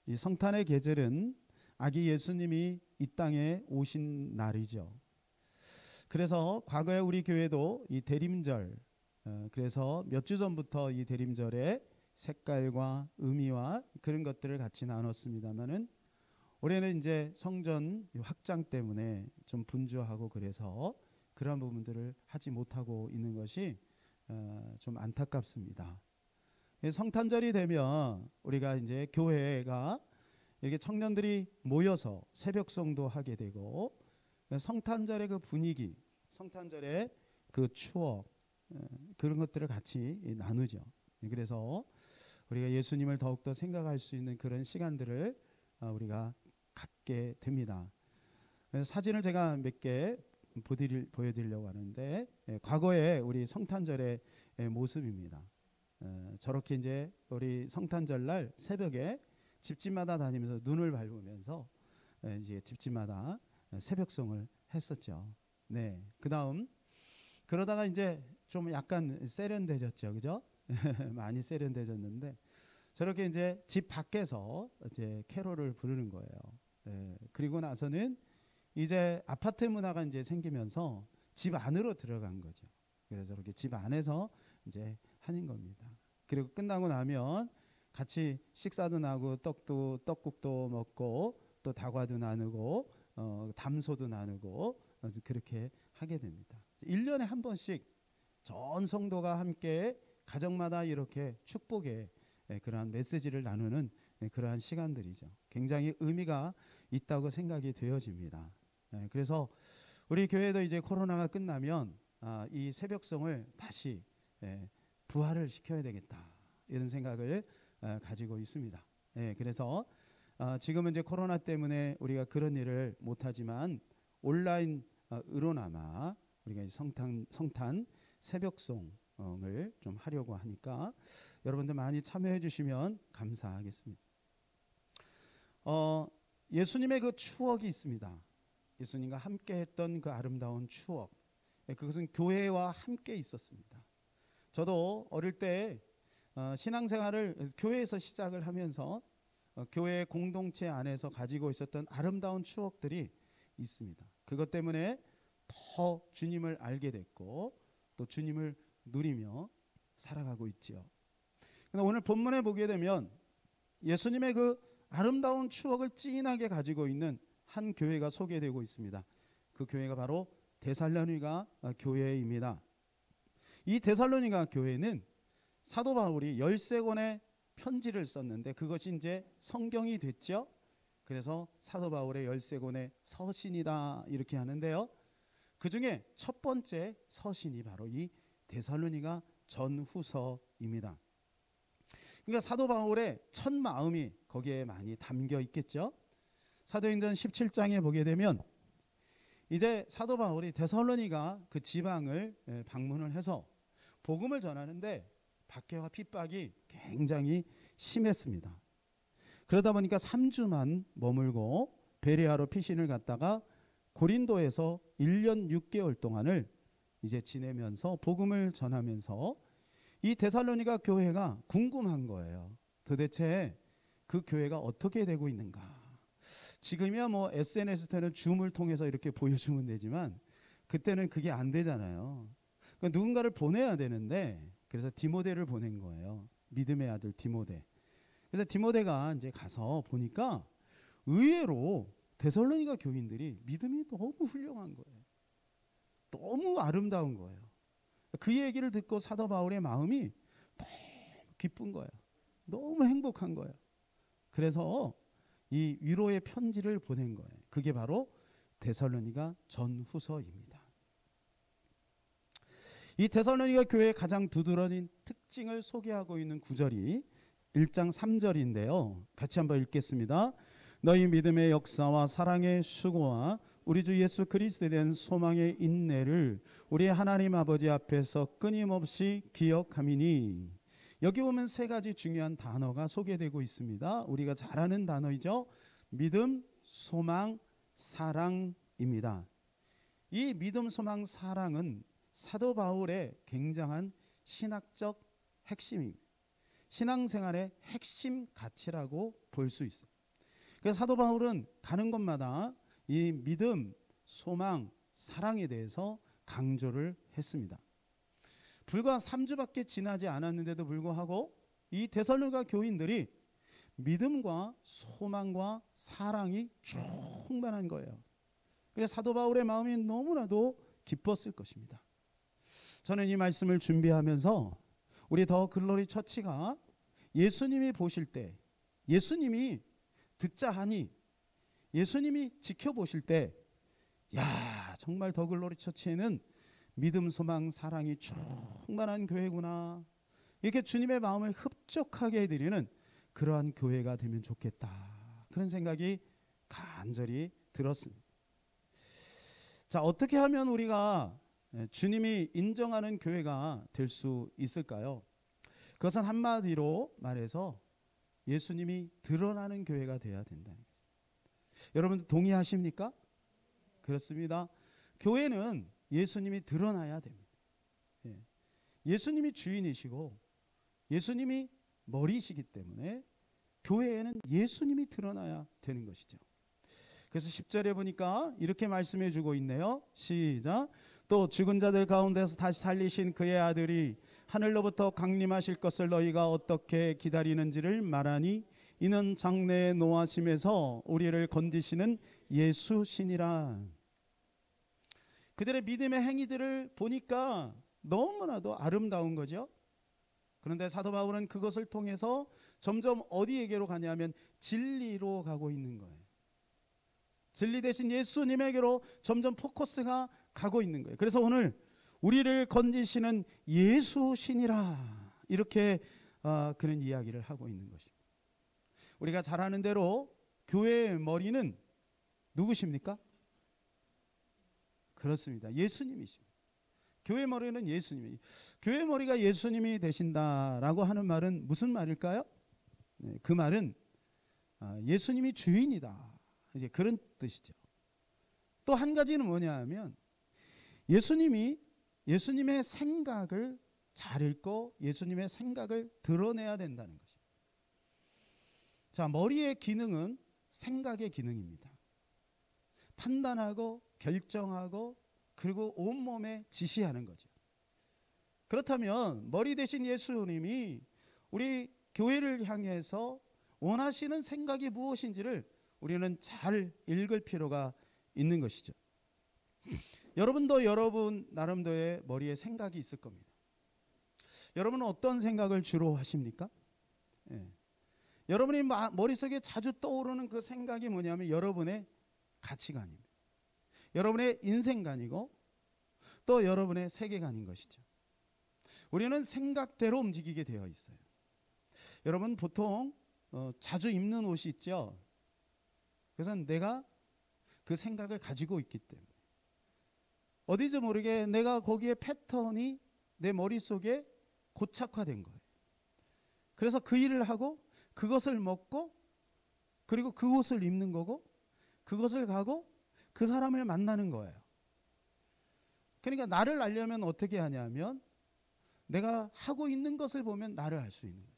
이 성탄의 계절은 아기 예수님이 이 땅에 오신 날이죠. 그래서 과거에 우리 교회도 이 대림절, 그래서 몇 주 전부터 이 대림절의 색깔과 의미와 그런 것들을 같이 나눴습니다만은 올해는 이제 성전 확장 때문에 좀 분주하고 그래서 그런 부분들을 하지 못하고 있는 것이 좀 안타깝습니다. 성탄절이 되면 우리가 이제 교회가 이렇게 청년들이 모여서 새벽송도 하게 되고 성탄절의 그 분위기, 성탄절의 그 추억 그런 것들을 같이 나누죠. 그래서 우리가 예수님을 더욱더 생각할 수 있는 그런 시간들을 우리가 갖게 됩니다. 사진을 제가 몇 개 보여드리려고 하는데 과거에 우리 성탄절의 모습입니다. 저렇게 이제 우리 성탄절 날 새벽에 집집마다 다니면서 눈을 밟으면서 이제 집집마다 새벽송을 했었죠. 네. 그다음 그러다가 이제 좀 약간 세련되졌죠, 그죠? 많이 세련되졌는데 저렇게 이제 집 밖에서 이제 캐롤을 부르는 거예요. 그리고 나서는 이제 아파트 문화가 이제 생기면서 집 안으로 들어간 거죠. 그래서 저렇게 집 안에서 이제 하는 겁니다. 그리고 끝나고 나면 같이 식사도 나고 떡국도 먹고 또 다과도 나누고 담소도 나누고 그렇게 하게 됩니다. 1년에 한 번씩 전 성도가 함께 가정마다 이렇게 축복의 그러한 메시지를 나누는 그러한 시간들이죠. 굉장히 의미가 있다고 생각이 되어집니다. 그래서 우리 교회도 이제 코로나가 끝나면 이 새벽송을 다시 부활을 시켜야 되겠다 이런 생각을 가지고 있습니다. 그래서 지금은 이제 코로나 때문에 우리가 그런 일을 못하지만 온라인으로나마 우리가 성탄 새벽송을 좀 하려고 하니까 여러분들 많이 참여해 주시면 감사하겠습니다. 예수님의 그 추억이 있습니다. 예수님과 함께 했던 그 아름다운 추억, 그것은 교회와 함께 있었습니다. 저도 어릴 때 신앙생활을 교회에서 시작을 하면서 교회 공동체 안에서 가지고 있었던 아름다운 추억들이 있습니다. 그것 때문에 더 주님을 알게 됐고 또 주님을 누리며 살아가고 있지요. 그런데 오늘 본문에 보게 되면 예수님의 그 아름다운 추억을 찐하게 가지고 있는 한 교회가 소개되고 있습니다. 그 교회가 바로 데살로니가 교회입니다. 이 데살로니가 교회는 사도 바울이 13권의 편지를 썼는데 그것이 이제 성경이 됐죠. 그래서 사도 바울의 13권의 서신이다 이렇게 하는데요. 그 중에 첫 번째 서신이 바로 이 데살로니가 전후서입니다. 그러니까 사도 바울의 첫 마음이 거기에 많이 담겨 있겠죠. 사도행전 17장에 보게 되면 이제 사도 바울이 데살로니가 그 지방을 방문을 해서 복음을 전하는데 박해와 핍박이 굉장히 심했습니다. 그러다 보니까 3주만 머물고 베레아로 피신을 갔다가 고린도에서 1년 6개월 동안을 이제 지내면서 복음을 전하면서 이 데살로니가 교회가 궁금한 거예요. 도대체 그 교회가 어떻게 되고 있는가? 지금이야 뭐 SNS 때는 줌을 통해서 이렇게 보여주면 되지만 그때는 그게 안 되잖아요. 그러니까 누군가를 보내야 되는데 그래서 디모데를 보낸 거예요. 믿음의 아들 디모데. 그래서 디모데가 이제 가서 보니까 의외로 데살로니가 교인들이 믿음이 너무 훌륭한 거예요. 너무 아름다운 거예요. 그 얘기를 듣고 사도 바울의 마음이 너무 기쁜 거예요. 너무 행복한 거예요. 그래서 이 위로의 편지를 보낸 거예요. 그게 바로 데살로니가 전후서입니다. 이 데살로니가 교회의 가장 두드러진 특징을 소개하고 있는 구절이 1장 3절인데요. 같이 한번 읽겠습니다. 너희 믿음의 역사와 사랑의 수고와 우리 주 예수 그리스도에 대한 소망의 인내를 우리 하나님 아버지 앞에서 끊임없이 기억함이니. 여기 보면 세 가지 중요한 단어가 소개되고 있습니다. 우리가 잘 아는 단어이죠. 믿음, 소망, 사랑입니다. 이 믿음, 소망, 사랑은 사도 바울의 굉장한 신학적 핵심입니다. 신앙생활의 핵심 가치라고 볼 수 있어요. 그래서 사도 바울은 가는 곳마다 이 믿음, 소망, 사랑에 대해서 강조를 했습니다. 불과 3주밖에 지나지 않았는데도 불구하고 이 데살로니가 교인들이 믿음과 소망과 사랑이 충만한 거예요. 그래서 사도 바울의 마음이 너무나도 기뻤을 것입니다. 저는 이 말씀을 준비하면서 우리 더 글로리 처치가 예수님이 보실 때, 예수님이 듣자 하니, 예수님이 지켜보실 때, 야, 정말 더 글로리 처치에는 믿음, 소망, 사랑이 충만한 교회구나, 이렇게 주님의 마음을 흡족하게 해드리는 그러한 교회가 되면 좋겠다, 그런 생각이 간절히 들었습니다. 자, 어떻게 하면 우리가 주님이 인정하는 교회가 될 수 있을까요? 그것은 한마디로 말해서 예수님이 드러나는 교회가 되어야 된다는 거죠. 여러분 동의하십니까? 그렇습니다. 교회는 예수님이 드러나야 됩니다. 예수님이 주인이시고 예수님이 머리이시기 때문에 교회에는 예수님이 드러나야 되는 것이죠. 그래서 10절에 보니까 이렇게 말씀해 주고 있네요. 시작. 또 죽은 자들 가운데서 다시 살리신 그의 아들이 하늘로부터 강림하실 것을 너희가 어떻게 기다리는지를 말하니 이는 장래의 노하심에서 우리를 건지시는 예수시니라. 그들의 믿음의 행위들을 보니까 너무나도 아름다운 거죠. 그런데 사도 바울은 그것을 통해서 점점 어디에게로 가냐면 진리로 가고 있는 거예요. 진리 대신 예수님에게로 점점 포커스가 가고 있는 거예요. 그래서 오늘 우리를 건지시는 예수시니라, 이렇게 그런 이야기를 하고 있는 것입니다. 우리가 잘 아는 대로 교회의 머리는 누구십니까? 그렇습니다. 예수님이십니다. 교회 머리는 예수님이. 교회 머리가 예수님이 되신다라고 하는 말은 무슨 말일까요? 그 말은 예수님이 주인이다, 이제 그런 뜻이죠. 또 한 가지는 뭐냐 하면 예수님의 생각을 잘 읽고 예수님의 생각을 드러내야 된다는 것입니다. 자, 머리의 기능은 생각의 기능입니다. 판단하고 결정하고 그리고 온몸에 지시하는 거죠. 그렇다면 머리 대신 예수님이 우리 교회를 향해서 원하시는 생각이 무엇인지를 우리는 잘 읽을 필요가 있는 것이죠. 여러분도 여러분 나름대로의 머리에 생각이 있을 겁니다. 여러분은 어떤 생각을 주로 하십니까? 여러분이 머릿속에 자주 떠오르는 그 생각이 뭐냐면 여러분의 가치관입니다. 여러분의 인생관이고 또 여러분의 세계관인 것이죠. 우리는 생각대로 움직이게 되어 있어요. 여러분 보통 자주 입는 옷이 있죠. 그래서 내가 그 생각을 가지고 있기 때문에 어디지 모르게 내가 거기에 패턴이 내 머릿속에 고착화된 거예요. 그래서 그 일을 하고 그것을 먹고 그리고 그 옷을 입는 거고 그것을 가고 그 사람을 만나는 거예요. 그러니까 나를 알려면 어떻게 하냐면 내가 하고 있는 것을 보면 나를 알 수 있는 거죠.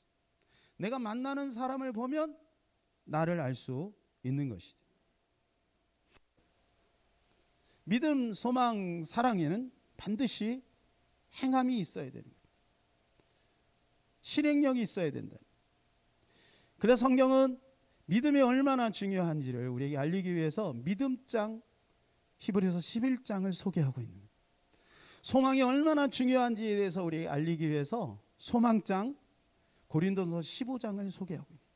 내가 만나는 사람을 보면 나를 알 수 있는 것이죠. 믿음, 소망, 사랑에는 반드시 행함이 있어야 되는 거예요. 실행력이 있어야 된다. 그래서 성경은 믿음이 얼마나 중요한지를 우리에게 알리기 위해서 믿음장 히브리서 11장을 소개하고 있는 거예요. 소망이 얼마나 중요한지에 대해서 우리에게 알리기 위해서 소망장 고린도서 15장을 소개하고 있는 거예요.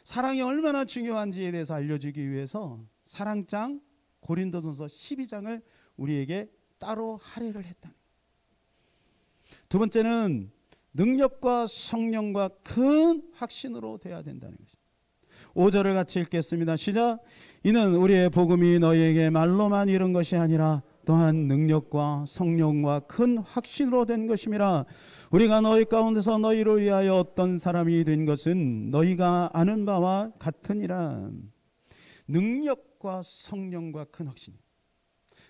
사랑이 얼마나 중요한지에 대해서 알려주기 위해서 사랑장 고린도전서 12장을 우리에게 따로 할애를 했다는 거예요. 두 번째는 능력과 성령과 큰 확신으로 돼야 된다는 것입니다. 5절을 같이 읽겠습니다. 시작. 이는 우리의 복음이 너희에게 말로만 이른 것이 아니라 또한 능력과 성령과 큰 확신으로 된 것임이라. 우리가 너희 가운데서 너희를 위하여 어떤 사람이 된 것은 너희가 아는 바와 같으니라. 능력과 성령과 큰 확신.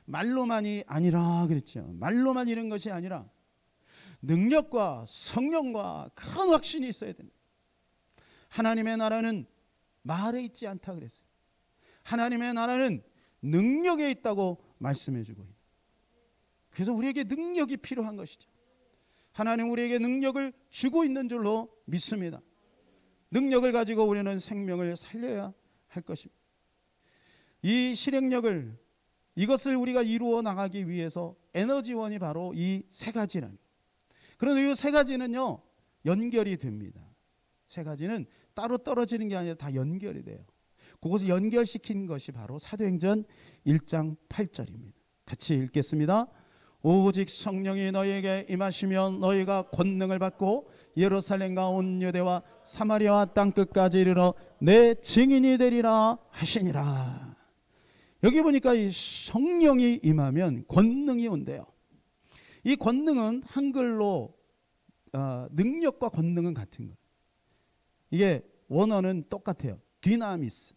말로만이 아니라 그랬죠. 말로만 이런 것이 아니라 능력과 성령과 큰 확신이 있어야 된다. 하나님의 나라는 말에 있지 않다 그랬어요. 하나님의 나라는 능력에 있다고 말씀해 주고 있어요. 그래서 우리에게 능력이 필요한 것이죠. 하나님 우리에게 능력을 주고 있는 줄로 믿습니다. 능력을 가지고 우리는 생명을 살려야 할 것입니다. 이 실행력을, 이것을 우리가 이루어 나가기 위해서 에너지원이 바로 이 세 가지라는. 그런데 이 세 가지는요 연결이 됩니다. 세 가지는 따로 떨어지는 게 아니라 다 연결이 돼요. 그것을 연결시킨 것이 바로 사도행전 1장 8절입니다. 같이 읽겠습니다. 오직 성령이 너희에게 임하시면 너희가 권능을 받고 예루살렘과 온 유대와 사마리아와 땅끝까지 이르러 내 증인이 되리라 하시니라. 여기 보니까 이 성령이 임하면 권능이 온대요. 이 권능은 한글로 능력과 권능은 같은 거예요. 이게 원어는 똑같아요. 디나미스.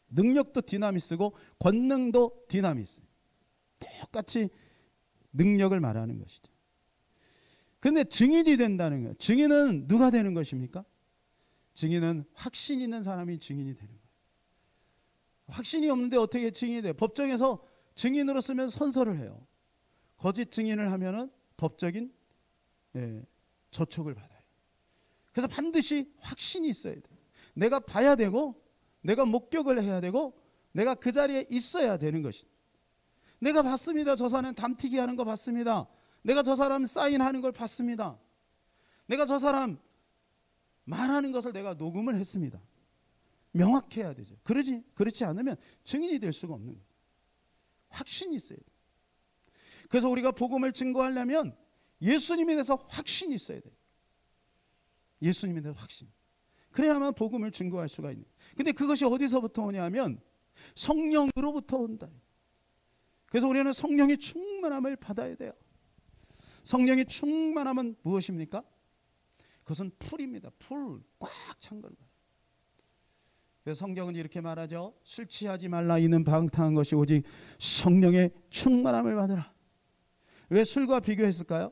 능력도 디나미스고 권능도 디나미스. 똑같이 능력을 말하는 것이죠. 그런데 증인이 된다는 거예요. 증인은 누가 되는 것입니까? 증인은 확신 있는 사람이 증인이 되는 거예요. 확신이 없는데 어떻게 증인이 돼요? 법정에서 증인으로 쓰면 선서를 해요. 거짓 증인을 하면은 법적인 저촉을 받아요. 그래서 반드시 확신이 있어야 돼요. 내가 봐야 되고 내가 목격을 해야 되고 내가 그 자리에 있어야 되는 것입니다. 내가 봤습니다. 저 사람 담튀기 하는 거 봤습니다. 내가 저 사람 사인하는 걸 봤습니다. 내가 저 사람 말하는 것을 내가 녹음을 했습니다. 명확해야 되죠. 그렇지 않으면 증인이 될 수가 없는 거예요. 확신이 있어야 돼요. 그래서 우리가 복음을 증거하려면 예수님에 대해서 확신이 있어야 돼요. 예수님에 대해서 확신. 그래야만 복음을 증거할 수가 있는. 근데 그것이 어디서부터 오냐면 성령으로부터 온다. 그래서 우리는 성령의 충만함을 받아야 돼요. 성령의 충만함은 무엇입니까? 그것은 풀입니다. 풀 꽉 찬 걸. 그래서 성경은 이렇게 말하죠. 술 취하지 말라. 이는 방탕한 것이 오직 성령의 충만함을 받으라. 왜 술과 비교했을까요?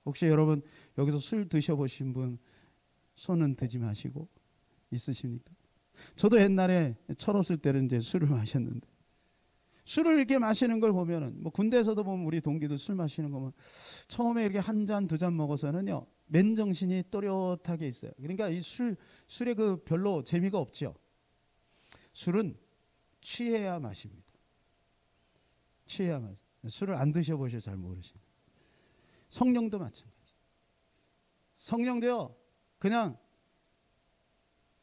혹시 여러분 여기서 술 드셔보신 분 손은 드지 마시고 있으십니까? 저도 옛날에 철없을 때는 이제 술을 마셨는데, 술을 이렇게 마시는 걸 보면은 뭐 군대에서도 보면 우리 동기들 술 마시는 거 보면 처음에 이렇게 한 잔 두 잔 먹어서는요 맨정신이 또렷하게 있어요. 그러니까 이 술에 그 별로 재미가 없죠. 술은 취해야 마십니다. 취해야 마십니다. 술을 안 드셔보셔 잘 모르시네. 성령도 마찬가지. 성령도요 그냥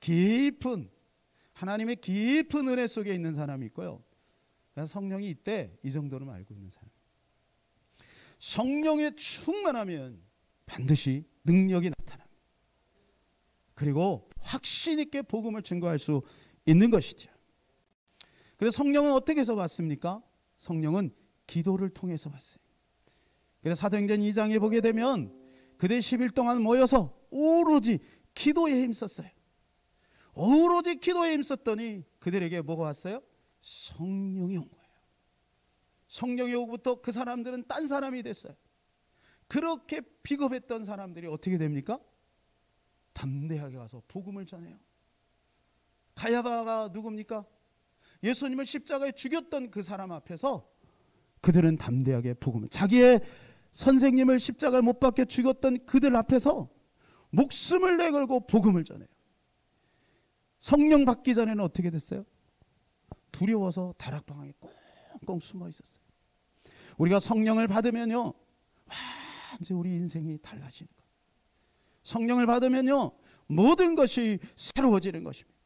깊은 하나님의 깊은 은혜 속에 있는 사람이 있고요. 그냥 성령이 이때 이 정도로만 알고 있는 사람. 성령에 충만하면 반드시 능력이 나타납니다. 그리고 확신 있게 복음을 증거할 수 있는 것이죠. 그래서 성령은 어떻게 해서 왔습니까? 성령은 기도를 통해서 왔어요. 그래서 사도행전 2장에 보게 되면 그대 10일 동안 모여서 오로지 기도에 힘썼어요. 오로지 기도에 힘썼더니 그들에게 뭐가 왔어요? 성령이 온 거예요. 성령이 오고부터 그 사람들은 딴 사람이 됐어요. 그렇게 비겁했던 사람들이 어떻게 됩니까? 담대하게 가서 복음을 전해요. 가야바가 누굽니까? 예수님을 십자가에 죽였던 그 사람 앞에서 그들은 담대하게 복음을, 자기의 선생님을 십자가에 못 박혀 죽였던 그들 앞에서 목숨을 내걸고 복음을 전해요. 성령 받기 전에는 어떻게 됐어요? 두려워서 다락방에 꽁꽁 숨어 있었어요. 우리가 성령을 받으면요 완전 우리 인생이 달라지는 거예요. 성령을 받으면요 모든 것이 새로워지는 것입니다.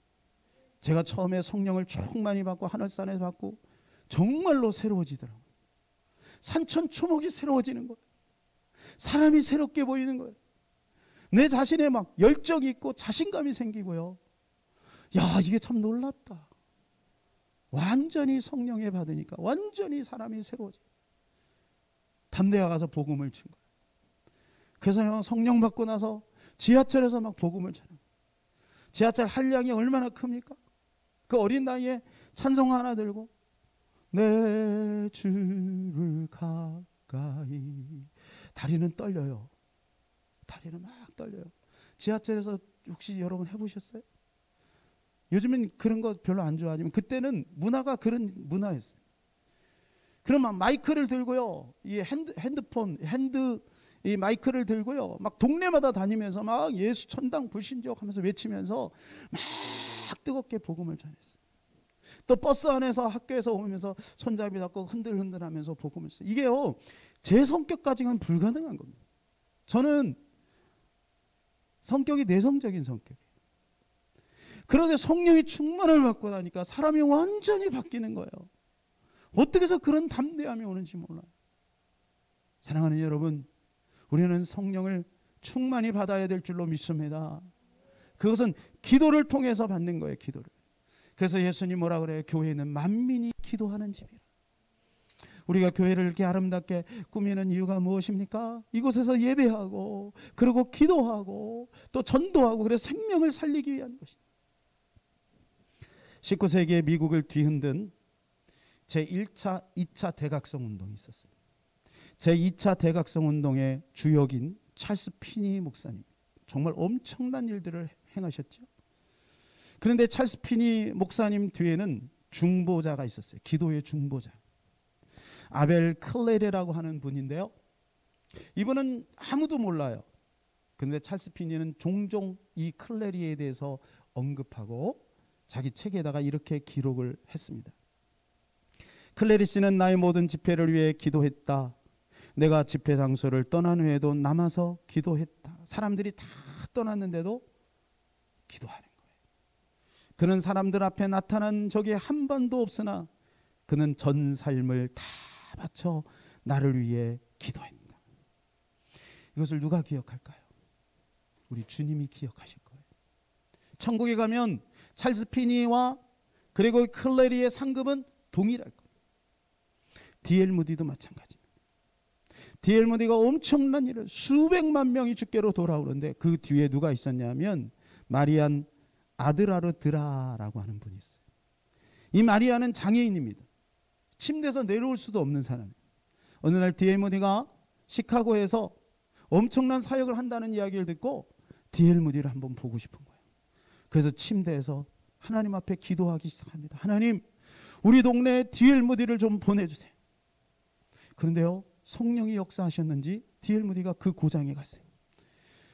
제가 처음에 성령을 충만히 받고 하늘산에서 받고 정말로 새로워지더라고요. 산천초목이 새로워지는 거예요. 사람이 새롭게 보이는 거예요. 내 자신에 막 열정이 있고 자신감이 생기고요. 야, 이게 참 놀랍다. 완전히 성령에 받으니까 완전히 사람이 새로워져. 담대하 가서 복음을 친 거예요. 그래서 성령 받고 나서 지하철에서 막 복음을 전해요. 지하철 한량이 얼마나 큽니까? 그 어린 나이에 찬송 하나 들고 내 주를 가까이, 다리는 떨려요. 다리는 막 떨려요. 지하철에서 혹시 여러분 해보셨어요? 요즘엔 그런 거 별로 안 좋아하지만 그때는 문화가 그런 문화였어요. 그러면 마이크를 들고요, 이 핸드폰 이 마이크를 들고요, 막 동네마다 다니면서 막 예수 천당 불신족 하면서 외치면서 막 뜨겁게 복음을 전했어요. 또 버스 안에서 학교에서 오면서 손잡이 잡고 흔들흔들하면서 복음을 써요. 이게요, 제 성격까지는 불가능한 겁니다. 저는 성격이 내성적인 성격이에요. 그런데 성령이 충만을 받고 나니까 사람이 완전히 바뀌는 거예요. 어떻게 해서 그런 담대함이 오는지 몰라요. 사랑하는 여러분, 우리는 성령을 충만히 받아야 될 줄로 믿습니다. 그것은 기도를 통해서 받는 거예요. 기도를. 그래서 예수님 뭐라 그래요? 교회는 만민이 기도하는 집이라. 우리가 교회를 이렇게 아름답게 꾸미는 이유가 무엇입니까? 이곳에서 예배하고 그리고 기도하고 또 전도하고 그래서 생명을 살리기 위한 것입니다. 19세기에 미국을 뒤흔든 제1차, 2차 대각성 운동이 있었습니다. 제2차 대각성 운동의 주역인 찰스 피니 목사님, 정말 엄청난 일들을 행하셨죠. 그런데 찰스 피니 목사님 뒤에는 중보자가 있었어요. 기도의 중보자. 아벨 클레레라고 하는 분인데요. 이분은 아무도 몰라요. 그런데 찰스 피니는 종종 이 클레리에 대해서 언급하고 자기 책에다가 이렇게 기록을 했습니다. 클레리 씨는 나의 모든 집회를 위해 기도했다. 내가 집회 장소를 떠난 후에도 남아서 기도했다. 사람들이 다 떠났는데도 기도하는 거예요. 그는 사람들 앞에 나타난 적이 한 번도 없으나 그는 전 삶을 다 바쳐 나를 위해 기도했다. 이것을 누가 기억할까요? 우리 주님이 기억하실 거예요. 천국에 가면 찰스 피니와 그리고 클레리의 상급은 동일할 겁니다. D.L. 무디도 마찬가지입니다. D.L. 무디가 엄청난 일을, 수백만 명이 주께로 돌아오는데 그 뒤에 누가 있었냐면 마리안 아드라르드라라고 하는 분이 있어요. 이 마리아는 장애인입니다. 침대에서 내려올 수도 없는 사람이에요. 어느 날 D.L. 무디가 시카고에서 엄청난 사역을 한다는 이야기를 듣고 D.L. 무디를 한번 보고 싶은 거예요. 그래서 침대에서 하나님 앞에 기도하기 시작합니다. 하나님, 우리 동네에 D.L. 무디를 좀 보내주세요. 그런데요, 성령이 역사하셨는지 D.L. 무디가 그 고장에 갔어요.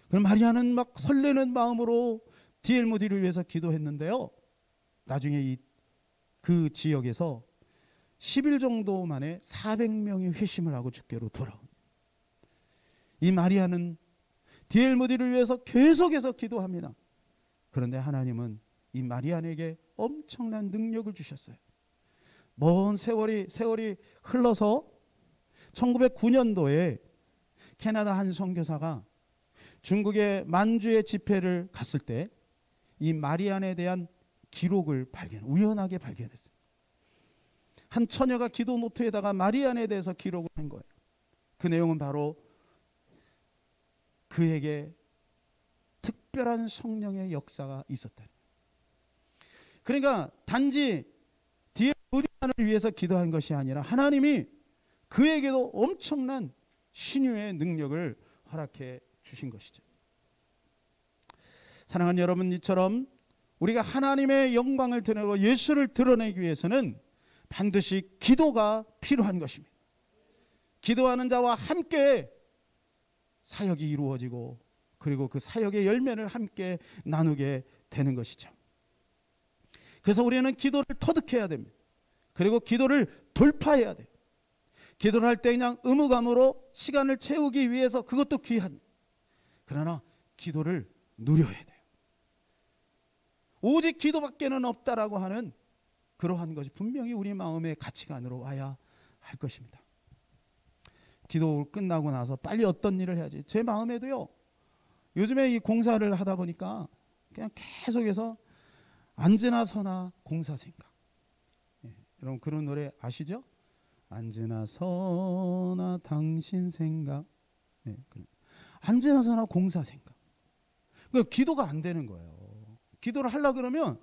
그럼 마리아는 막 설레는 마음으로 D.L. 무디를 위해서 기도했는데요, 나중에 그 지역에서 10일 정도 만에 400명이 회심을 하고 주께로 돌아온. 이 마리아는 D.L. 무디를 위해서 계속해서 기도합니다. 그런데 하나님은 이 마리아에게 엄청난 능력을 주셨어요. 먼 세월이 흘러서 1909년도에 캐나다 한 선교사가 중국의 만주의 집회를 갔을 때 이 마리안에 대한 기록을 우연하게 발견했어요. 한 처녀가 기도 노트에다가 마리안에 대해서 기록을 한 거예요. 그 내용은 바로 그에게 특별한 성령의 역사가 있었다. 그러니까 단지 D.L. 무디만을 위해서 기도한 것이 아니라 하나님이 그에게도 엄청난 신유의 능력을 허락해 주신 것이죠. 사랑하는 여러분, 이처럼 우리가 하나님의 영광을 드러내고 예수를 드러내기 위해서는 반드시 기도가 필요한 것입니다. 기도하는 자와 함께 사역이 이루어지고 그리고 그 사역의 열매를 함께 나누게 되는 것이죠. 그래서 우리는 기도를 터득해야 됩니다. 그리고 기도를 돌파해야 돼요. 기도를 할 때 그냥 의무감으로 시간을 채우기 위해서 그것도 귀한, 그러나 기도를 누려야 돼요. 오직 기도밖에는 없다라고 하는 그러한 것이 분명히 우리 마음의 가치관으로 와야 할 것입니다. 기도 끝나고 나서 빨리 어떤 일을 해야지. 제 마음에도요, 요즘에 이 공사를 하다 보니까 그냥 계속해서 언제나 서나 공사 생각. 여러분 그런 노래 아시죠? 언제나 서나 당신 생각. 언제나 서나 공사 생각. 그러니까 기도가 안 되는 거예요. 기도를 하려고 그러면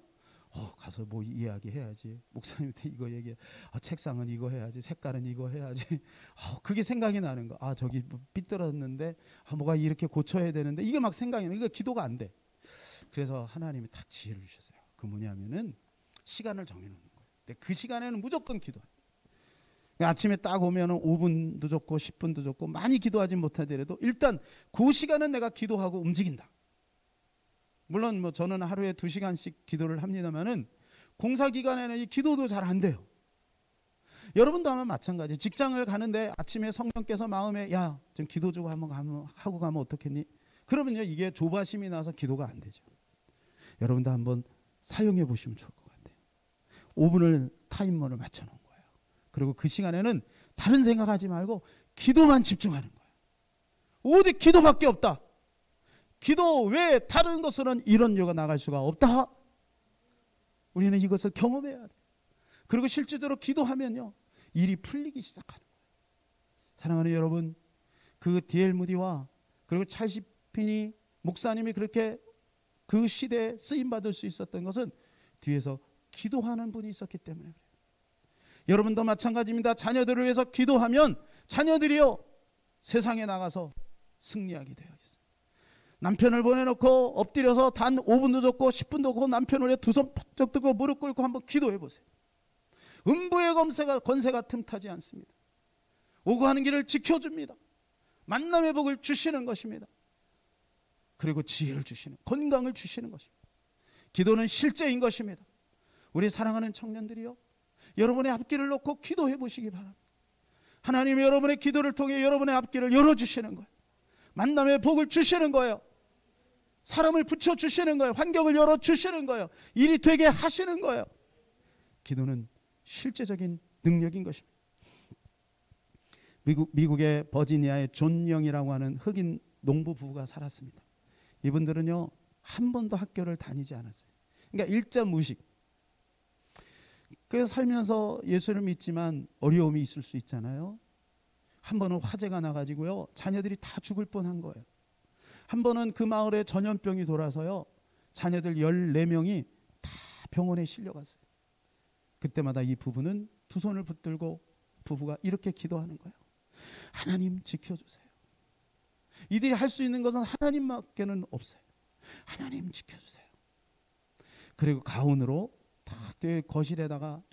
가서 뭐 이야기 해야지, 목사님한테 이거 얘기해, 책상은 이거 해야지, 색깔은 이거 해야지, 그게 생각이 나는 거. 저기 삐뚤었는데 뭐가 이렇게 고쳐야 되는데, 이게 막 생각이 나는. 이거 기도가 안 돼. 그래서 하나님이 딱 지혜를 주셨어요. 그 뭐냐면은 시간을 정해놓는 거예요. 근데 그 시간에는 무조건 기도해요. 아침에 딱 오면은 5분도 좋고 10분도 좋고 많이 기도하지 못하더라도 일단 그 시간은 내가 기도하고 움직인다. 물론 뭐 저는 하루에 2시간씩 기도를 합니다만은 공사 기간에는 이 기도도 잘 안 돼요. 여러분도 아마 마찬가지. 직장을 가는데 아침에 성령께서 마음에 야, 좀 기도 좀 하고 가면 어떻겠니? 그러면요 이게 조바심이 나서 기도가 안 되죠. 여러분도 한번 사용해 보시면 좋을 것 같아요. 5분을 타임머를 맞춰놓은 거예요. 그리고 그 시간에는 다른 생각하지 말고 기도만 집중하는 거예요. 오직 기도밖에 없다. 기도 외에 다른 것으로는 이런 요가 나갈 수가 없다. 우리는 이것을 경험해야 돼. 그리고 실제적으로 기도하면요 일이 풀리기 시작하는 거예요. 사랑하는 여러분, 그 D.L. 무디와 그리고 찰스 피니 목사님이 그렇게 그 시대에 쓰임받을 수 있었던 것은 뒤에서 기도하는 분이 있었기 때문에 그래요. 여러분도 마찬가지입니다. 자녀들을 위해서 기도하면 자녀들이요 세상에 나가서 승리하게 되어 있어요. 남편을 보내놓고 엎드려서 단 5분도 좋고 10분도 좋고 남편을 위해 두 손 펄쩍 들고 무릎 꿇고 한번 기도해 보세요. 음부의 권세가 틈타지 않습니다. 오고 하는 길을 지켜줍니다. 만남의 복을 주시는 것입니다. 그리고 지혜를 주시는, 건강을 주시는 것입니다. 기도는 실제인 것입니다. 우리 사랑하는 청년들이요 여러분의 앞길을 놓고 기도해 보시기 바랍니다. 하나님이 여러분의 기도를 통해 여러분의 앞길을 열어주시는 거예요. 만남의 복을 주시는 거예요. 사람을 붙여주시는 거예요. 환경을 열어주시는 거예요. 일이 되게 하시는 거예요. 기도는 실제적인 능력인 것입니다. 미국의 버지니아의 존 영이라고 하는 흑인 농부 부부가 살았습니다. 이분들은요 한 번도 학교를 다니지 않았어요. 그러니까 일자 무식. 그래서 살면서 예수를 믿지만 어려움이 있을 수 있잖아요. 한 번은 화재가 나가지고요 자녀들이 다 죽을 뻔한 거예요. 한 번은 그 마을에 전염병이 돌아서요 자녀들 14명이 다 병원에 실려갔어요. 그때마다 이 부부는 두 손을 붙들고 부부가 이렇게 기도하는 거예요. 하나님 지켜주세요. 이들이 할 수 있는 것은 하나님밖에는 없어요. 하나님 지켜주세요. 그리고 가운으로 다 거실에다가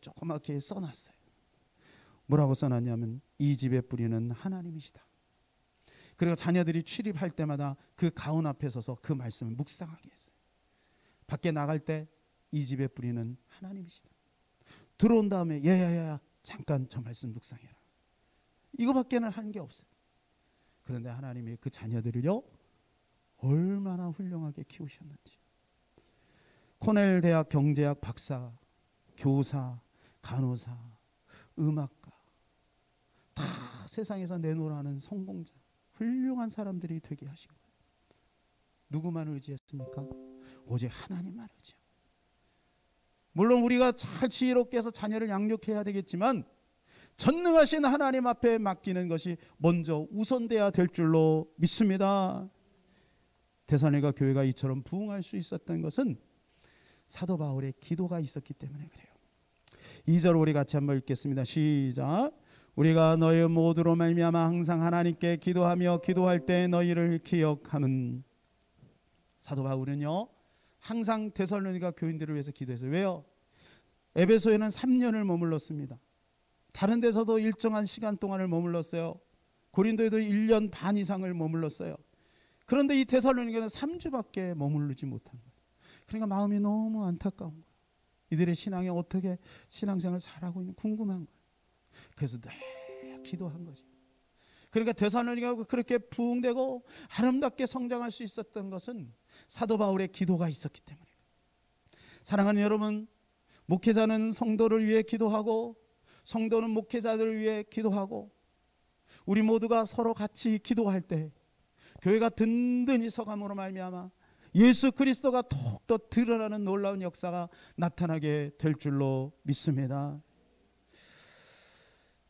조그맣게 써놨어요. 뭐라고 써놨냐면 이 집의 뿌리는 하나님이시다. 그리고 자녀들이 출입할 때마다 그 가운 앞에 서서 그 말씀을 묵상하게 했어요. 밖에 나갈 때 이 집의 뿌리는 하나님이시다. 들어온 다음에 야야야 잠깐 저 말씀 묵상해라. 이거밖에는 한 게 없어요. 그런데 하나님이 그 자녀들을요 얼마나 훌륭하게 키우셨는지. 코넬 대학 경제학 박사, 교사, 간호사, 음악가 다 세상에서 내놓으라는 성공자, 훌륭한 사람들이 되게 하신 거예요. 누구만 의지했습니까? 오직 하나님만 의지하고. 물론 우리가 잘 지혜롭게 해서 자녀를 양육해야 되겠지만 전능하신 하나님 앞에 맡기는 것이 먼저 우선돼야 될 줄로 믿습니다. 데살로니가 교회가 이처럼 부흥할 수 있었던 것은 사도 바울의 기도가 있었기 때문에 그래요. 2절 우리 같이 한번 읽겠습니다. 시작. 우리가 너희 모두로 말미암아 항상 하나님께 기도하며 기도할 때 너희를 기억함은. 사도 바울은요 항상 데살로니가 교인들을 위해서 기도했어요. 왜요? 에베소에는 3년을 머물렀습니다. 다른 데서도 일정한 시간 동안을 머물렀어요. 고린도에도 1년 반 이상을 머물렀어요. 그런데 이 데살로니가는 3주밖에 머무르지 못한 거예요. 그러니까 마음이 너무 안타까운 거예요. 이들의 신앙이 어떻게 신앙생활을 잘하고 있는지 궁금한 거예요. 그래서 늘 기도한 거죠. 그러니까 데살로니가가 그렇게 부흥되고 아름답게 성장할 수 있었던 것은 사도 바울의 기도가 있었기 때문에. 사랑하는 여러분, 목회자는 성도를 위해 기도하고 성도는 목회자들을 위해 기도하고 우리 모두가 서로 같이 기도할 때 교회가 든든히 서감으로 말미암아 예수 그리스도가 더욱더 드러나는 놀라운 역사가 나타나게 될 줄로 믿습니다.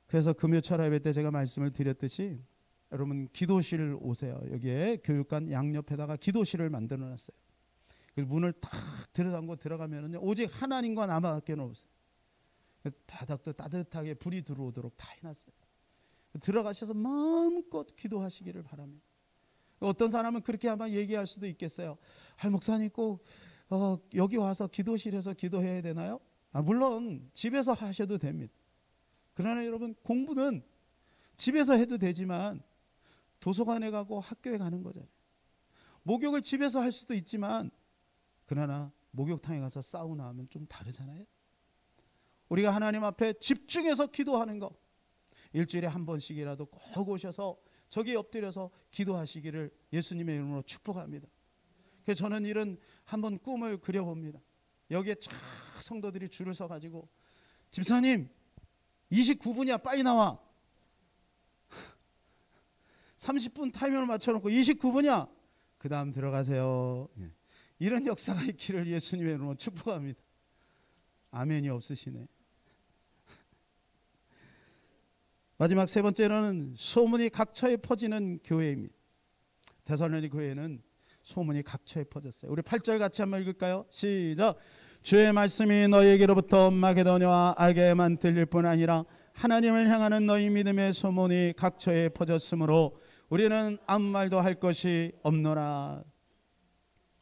그래서 금요철 예배 때 제가 말씀을 드렸듯이 여러분 기도실 오세요. 여기에 교육관 양옆에다가 기도실을 만들어 놨어요. 그래서 문을 탁 들어담고 들어가면은요 오직 하나님과 나밖에 없어요. 바닥도 따뜻하게 불이 들어오도록 다 해놨어요. 들어가셔서 마음껏 기도하시기를 바랍니다. 어떤 사람은 그렇게 아마 얘기할 수도 있겠어요. 목사님 꼭 여기 와서 기도실에서 기도해야 되나요? 물론 집에서 하셔도 됩니다. 그러나 여러분, 공부는 집에서 해도 되지만 도서관에 가고 학교에 가는 거잖아요. 목욕을 집에서 할 수도 있지만 그러나 목욕탕에 가서 사우나 하면 좀 다르잖아요. 우리가 하나님 앞에 집중해서 기도하는 거, 일주일에 한 번씩이라도 꼭 오셔서 저기 엎드려서 기도하시기를 예수님의 이름으로 축복합니다. 그래서 저는 이런 한번 꿈을 그려봅니다. 여기에 쫙 성도들이 줄을 서가지고, 집사님 29분이야 빨리 나와. 30분 타이머를 맞춰놓고 29분이야 그 다음 들어가세요. 이런 역사가 있기를 예수님의 이름으로 축복합니다. 아멘이 없으시네. 마지막 세 번째로는 소문이 각처에 퍼지는 교회입니다. 데살로니가 교회는 소문이 각처에 퍼졌어요. 우리 8절 같이 한번 읽을까요? 시작. 주의 말씀이 너희에게로부터 마게도냐와 아게만 들릴 뿐 아니라 하나님을 향하는 너희 믿음의 소문이 각처에 퍼졌으므로 우리는 아무 말도 할 것이 없노라.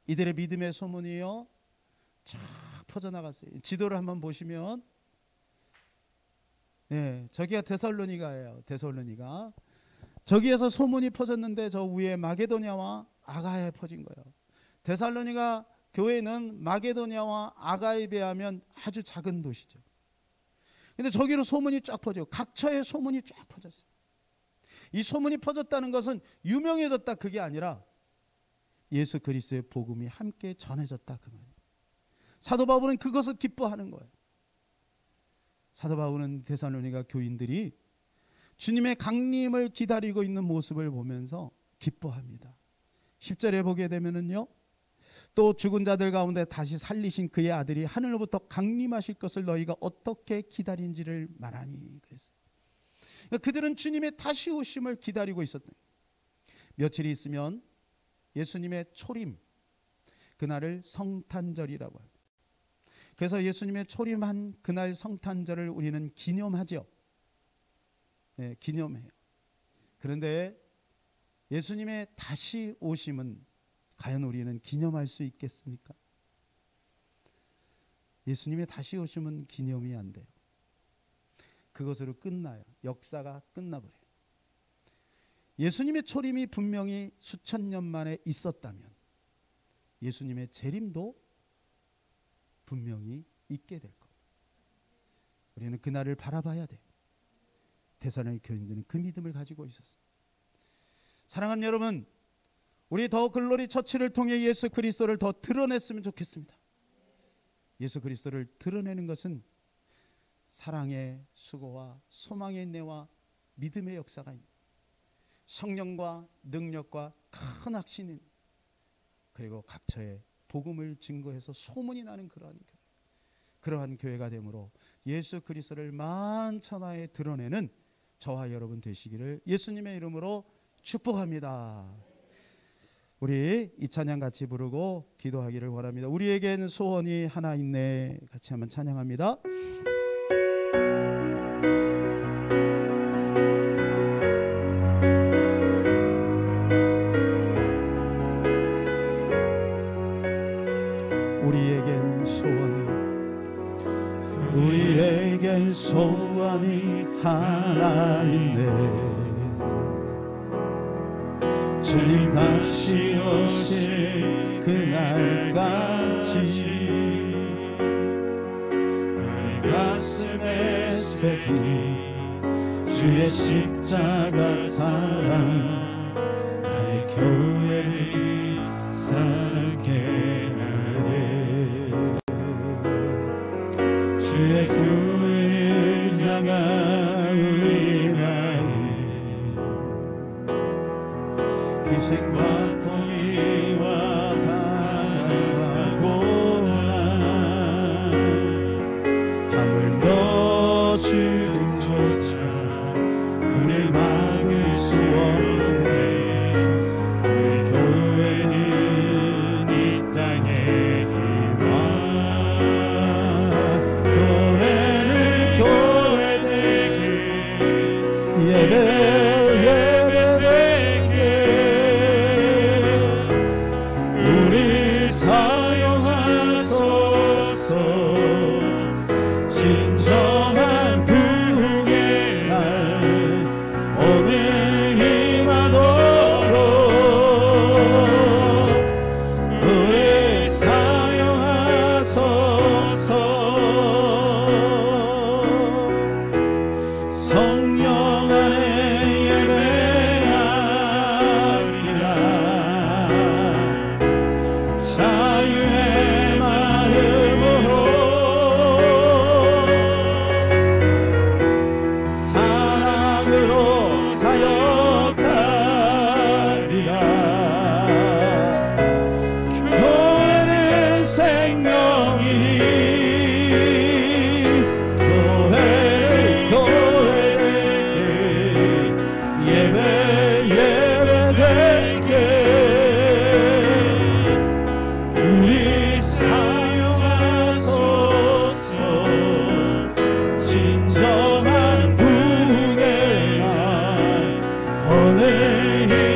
이들의 믿음의 소문이요 쫙 퍼져나갔어요. 지도를 한번 보시면 저기가 데살로니가예요. 데살로니가. 저기에서 소문이 퍼졌는데 저 위에 마게도냐와 아가에 퍼진 거예요. 데살로니가 교회는 마게도냐와 아가에 비하면 아주 작은 도시죠. 근데 저기로 소문이 쫙 퍼져요. 각처에 소문이 쫙 퍼졌어요. 이 소문이 퍼졌다는 것은 유명해졌다 그게 아니라 예수 그리스도의 복음이 함께 전해졌다 그 말이에요. 사도 바울은 그것을 기뻐하는 거예요. 사도 바울은 데살로니가 교인들이 주님의 강림을 기다리고 있는 모습을 보면서 기뻐합니다. 10절에 보게 되면은요, 또 죽은 자들 가운데 다시 살리신 그의 아들이 하늘로부터 강림하실 것을 너희가 어떻게 기다린지를 말하니 그랬어요. 그러니까 그들은 주님의 다시 오심을 기다리고 있었던 거예요. 며칠이 있으면 예수님의 초림, 그날을 성탄절이라고 합니다. 그래서 예수님의 초림한 그날 성탄절을 우리는 기념하죠. 기념해요. 그런데 예수님의 다시 오심은 과연 우리는 기념할 수 있겠습니까? 예수님의 다시 오심은 기념이 안 돼요. 그것으로 끝나요. 역사가 끝나버려요. 예수님의 초림이 분명히 수천 년 만에 있었다면 예수님의 재림도 분명히 있게 될 거예요. 우리는 그날을 바라봐야 돼요. 데살로니가 교인들은 그 믿음을 가지고 있었어요. 사랑하는 여러분, 우리 더 글로리 처치를 통해 예수 그리스도를 더 드러냈으면 좋겠습니다. 예수 그리스도를 드러내는 것은 사랑의 수고와 소망의 인내와 믿음의 역사가 있는, 성령과 능력과 큰 확신인, 그리고 각처에 복음을 증거해서 소문이 나는 그러한 교회가 되므로 예수 그리스도를 만천하에 드러내는 저와 여러분 되시기를 예수님의 이름으로 축복합니다. 우리 이 찬양 같이 부르고 기도하기를 원합니다. 우리에겐 소원이 하나 있네. 같이 한번 찬양합니다. 우리에겐 소원이 하나 있네. 주님 다시 오실 그날까지 우리 가슴에 새긴 주의 십자가 사랑, 나의 교회를 사랑케 하네. 주의 교회를 향한 우리 마음, 희생과 포기와 반항하고나 하물며 죽음조차 우리 막을 수 없네. 우리